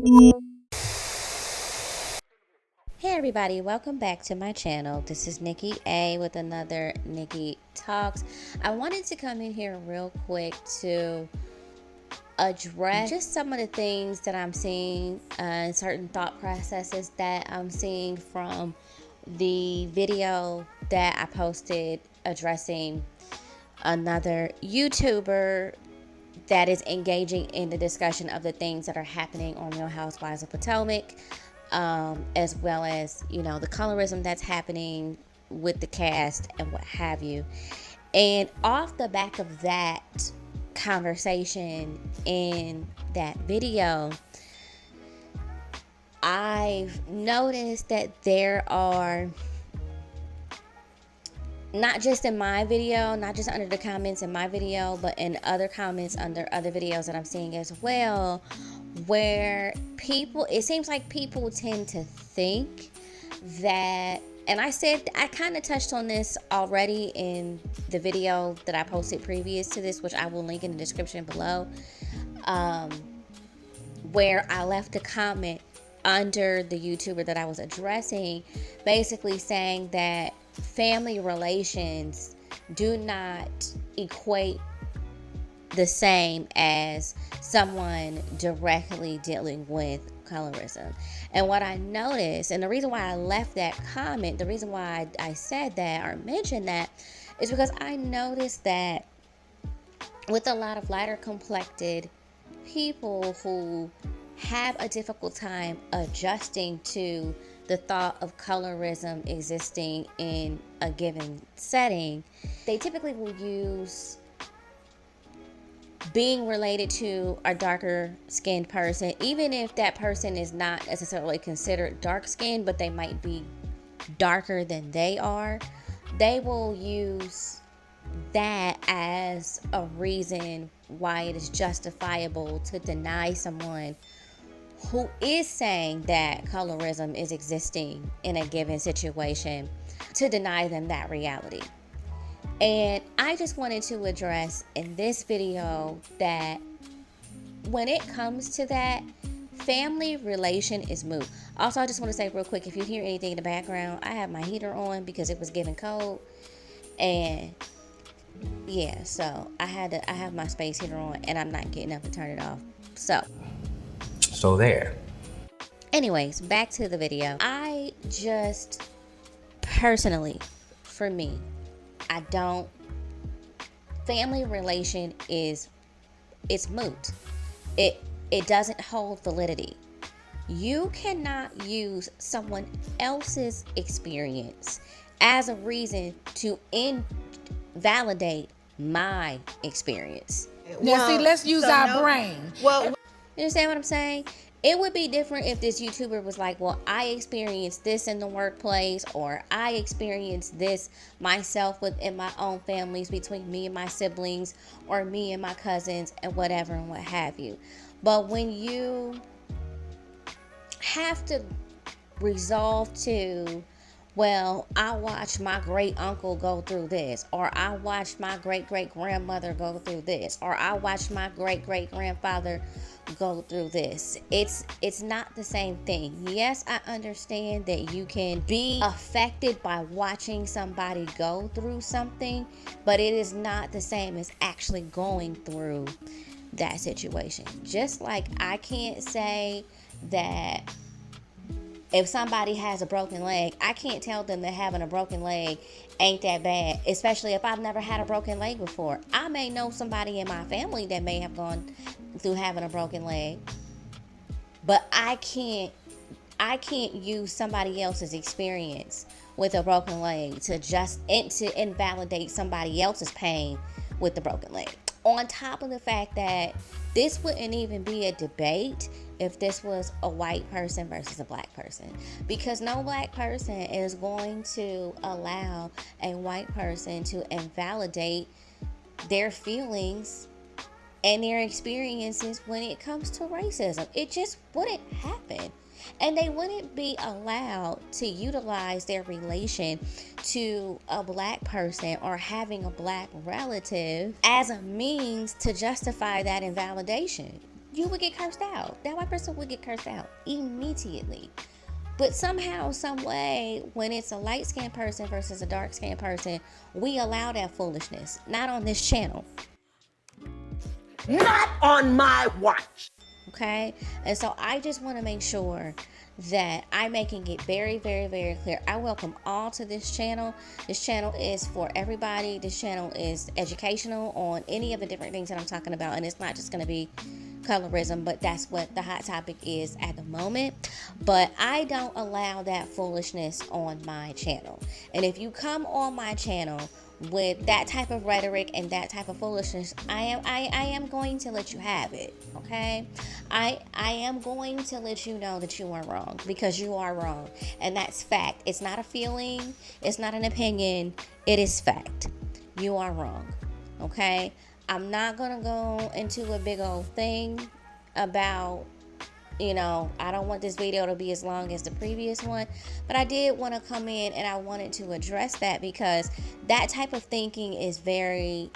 Hey everybody, welcome back to my channel. This is Nikki A with another Nikki Talks. I wanted to come in here real quick to address just some of the things that I'm seeing and certain thought processes that I'm seeing from the video that I posted addressing another YouTuber that is engaging in the discussion of the things that are happening on Real Housewives of Potomac, as well as, the colorism that's happening with the cast and what have you. And off the back of that conversation in that video, I've noticed that there are, not just in my video, not just under the comments in my video, but in other comments under other videos that I'm seeing as well, where it seems like people tend to think that, and I kind of touched on this already in the video that I posted previous to this, which I will link in the description below, where I left a comment under the YouTuber that I was addressing, basically saying that family relations do not equate the same as someone directly dealing with colorism. And what I noticed, and the reason why I left that comment, the reason why I said that or mentioned that, is because I noticed that with a lot of lighter complected people who have a difficult time adjusting to the thought of colorism existing in a given setting, they typically will use being related to a darker skinned person, even if that person is not necessarily considered dark skinned, but they might be darker than they are. They will use that as a reason why it is justifiable to deny someone who is saying that colorism is existing in a given situation, to deny them that reality. And I just wanted to address in this video that when it comes to that, family relation is moot. Also, I just want to say real quick, if you hear anything in the background, I have my heater on because it was getting cold. And yeah, so I have my space heater on and I'm not getting up to turn it off. So there. Anyways, back to the video. I just personally, for me, family relation it's moot. It doesn't hold validity. You cannot use someone else's experience as a reason to invalidate my experience. Now, see, let's use our brain. Well, you understand what I'm saying? It would be different if this YouTuber was like, well, I experienced this in the workplace, or I experienced this myself within my own families, between me and my siblings, or me and my cousins, and whatever and what have you. But when you have to resolve to, well, I watched my great uncle go through this, or I watched my great great grandmother go through this, or I watched my great great grandfather go through this. It's not the same thing. Yes, I understand that you can be affected by watching somebody go through something, but it is not the same as actually going through that situation. Just like I can't say that if somebody has a broken leg, I can't tell them that having a broken leg ain't that bad, especially if I've never had a broken leg before. I may know somebody in my family that may have gone through having a broken leg, but I can't use somebody else's experience with a broken leg to invalidate somebody else's pain with the broken leg. On top of the fact that this wouldn't even be a debate if this was a white person versus a black person, because no black person is going to allow a white person to invalidate their feelings and their experiences when it comes to racism. It just wouldn't happen. And they wouldn't be allowed to utilize their relation to a black person or having a black relative as a means to justify that invalidation. you would get cursed out. That white person would get cursed out immediately. But somehow, some way, when it's a light-skinned person versus a dark-skinned person, we allow that foolishness. Not on this channel. Not on my watch. Okay? And so I just want to make sure that I'm making it very, very, very clear. I welcome all to this channel. This channel is for everybody. This channel is educational on any of the different things that I'm talking about. And it's not just going to be colorism, but that's what the hot topic is at the moment. But I don't allow that foolishness on my channel. And if you come on my channel with that type of rhetoric and that type of foolishness, I am going to let you have it. Okay, I am going to let you know that you are wrong, because you are wrong, and that's fact. It's not a feeling, it's not an opinion, it is fact. You are wrong. Okay, I'm not gonna go into a big old thing about, I don't want this video to be as long as the previous one, but I did want to come in and I wanted to address that, because that type of thinking is very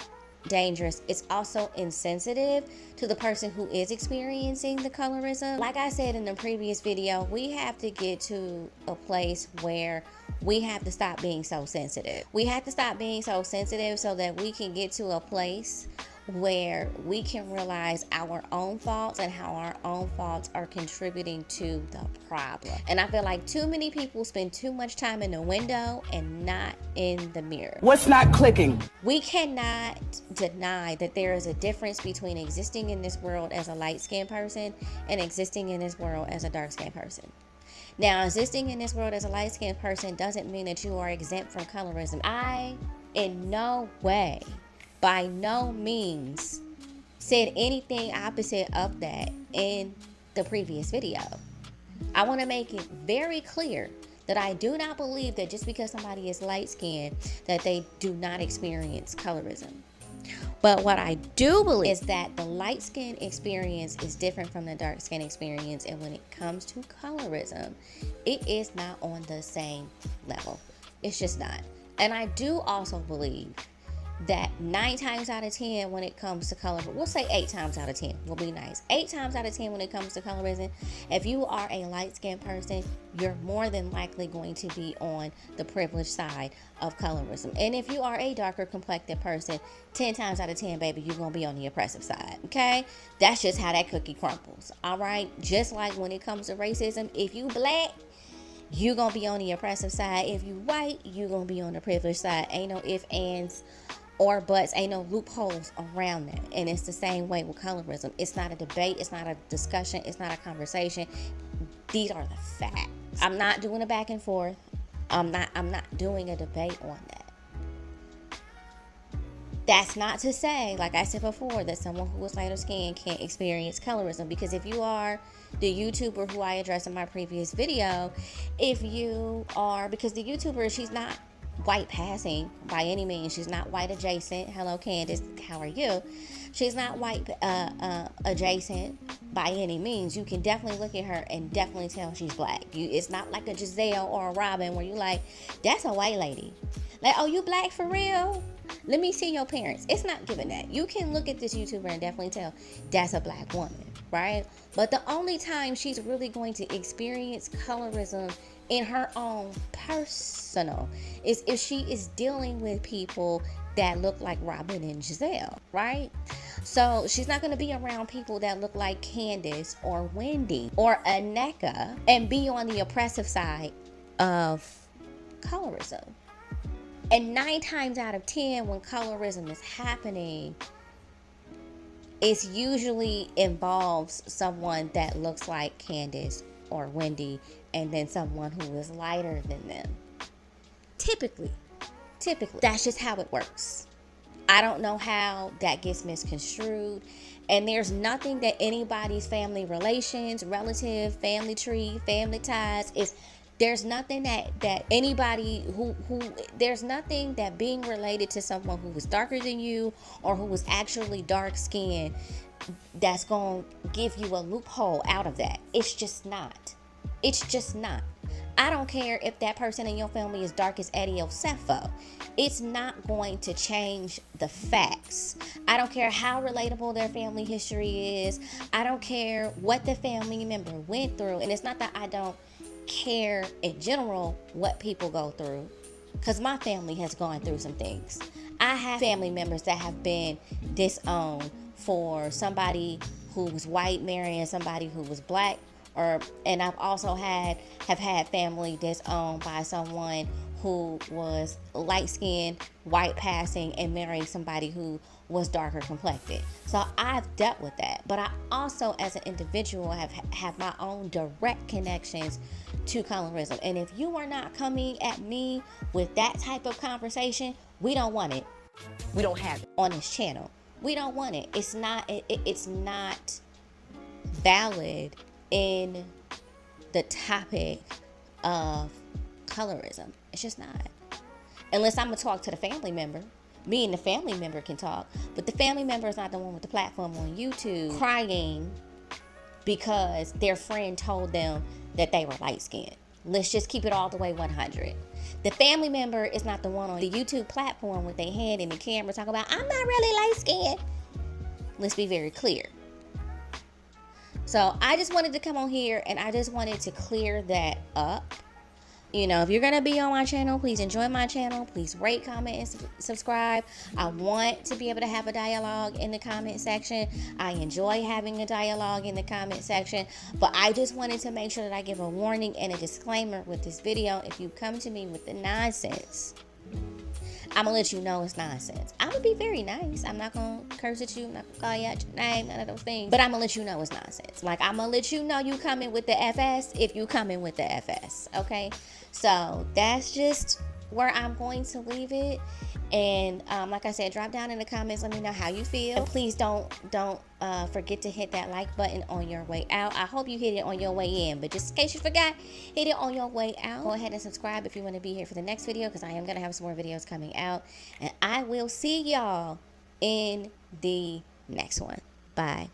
dangerous. It's also insensitive to the person who is experiencing the colorism. Like I said in the previous video, we have to get to a place where we have to stop being so sensitive. We have to stop being so sensitive so that we can get to a place where we can realize our own faults and how our own faults are contributing to the problem. And I feel like too many people spend too much time in the window and not in the mirror. What's not clicking? We cannot deny that there is a difference between existing in this world as a light-skinned person and existing in this world as a dark-skinned person. Now, existing in this world as a light-skinned person doesn't mean that you are exempt from colorism. I, in no way, by no means, said anything opposite of that in the previous video. I want to make it very clear that I do not believe that just because somebody is light-skinned that they do not experience colorism. But what I do believe is that the light skin experience is different from the dark skin experience, and when it comes to colorism, it is not on the same level. It's just not. And I do also believe that 9 times out of 10 when it comes to colorism, we'll say 8 times out of 10 will be nice. 8 times out of 10 when it comes to colorism, if you are a light-skinned person, you're more than likely going to be on the privileged side of colorism. And if you are a darker complected person, 10 times out of 10, baby, you're going to be on the oppressive side, okay? That's just how that cookie crumbles, all right? Just like when it comes to racism, if you black, you're going to be on the oppressive side. If you white, you're going to be on the privileged side. Ain't no ifs, ands, or buts, ain't no loopholes around that. And it's the same way with colorism. It's not a debate, it's not a discussion, it's not a conversation. These are the facts. I'm not doing a back and forth. I'm not doing a debate on that. That's not to say, like I said before, that someone who is lighter skinned can't experience colorism. Because if you are the YouTuber who I addressed in my previous video, if you are, because the YouTuber, she's not white passing by any means. She's not white adjacent. Hello, Candace. How are you? She's not white adjacent by any means. You can definitely look at her and definitely tell she's black. It's not like a Giselle or a Robin where you like, that's a white lady. Like, oh, you black for real? Let me see your parents. It's not giving that. You can look at this YouTuber and definitely tell that's a black woman, right? But the only time she's really going to experience colorism in her own personal is if she is dealing with people that look like Robin and Giselle, right? So she's not going to be around people that look like Candace or Wendy or Aneka and be on the oppressive side of colorism. And 9 times out of 10 when colorism is happening, it usually involves someone that looks like Candace or Wendy, and then someone who is lighter than them. Typically, that's just how it works. I don't know how that gets misconstrued, and there's nothing that anybody's family relations, relative, family tree, family ties is. There's nothing that anybody there's nothing that being related to someone who was darker than you or who was actually dark skinned that's going to give you a loophole out of that. It's just not. It's just not. I don't care if that person in your family is dark as Eddie Osefo. It's not going to change the facts. I don't care how relatable their family history is. I don't care what the family member went through. And it's not that I don't care in general what people go through, because my family has gone through some things. I have family members that have been disowned for somebody who was white marrying somebody who was black, and I've also have had family disowned by someone who was light skinned, white passing, and marrying somebody who was darker complected. So I've dealt with that. But I also, as an individual, have my own direct connections to colorism. And if you are not coming at me with that type of conversation, we don't want it. We don't have it on this channel. We don't want it. It's not valid in the topic of colorism. It's just not. Unless I'm gonna talk to the family member. Me and the family member can talk, but the family member is not the one with the platform on YouTube crying because their friend told them that they were light skinned. Let's just keep it all the way 100. The family member is not the one on the YouTube platform with their hand in the camera talking about, I'm not really light skinned. Let's be very clear. So I just wanted to come on here and I just wanted to clear that up. You know, if you're going to be on my channel, please enjoy my channel. Please rate, comment, and subscribe. I want to be able to have a dialogue in the comment section. I enjoy having a dialogue in the comment section. But I just wanted to make sure that I give a warning and a disclaimer with this video. If you come to me with the nonsense, I'm going to let you know it's nonsense. I'm going to be very nice. I'm not going to curse at you. I'm not going to call you out your name, none of those things. But I'm going to let you know it's nonsense. Like, I'm going to let you know you coming with the FS if you coming with the FS, okay? So that's just where I'm going to leave it. And like I said, drop down in the comments. Let me know how you feel. And please don't forget to hit that like button on your way out. I hope you hit it on your way in. But just in case you forgot, hit it on your way out. Go ahead and subscribe if you want to be here for the next video, because I am going to have some more videos coming out. And I will see y'all in the next one. Bye.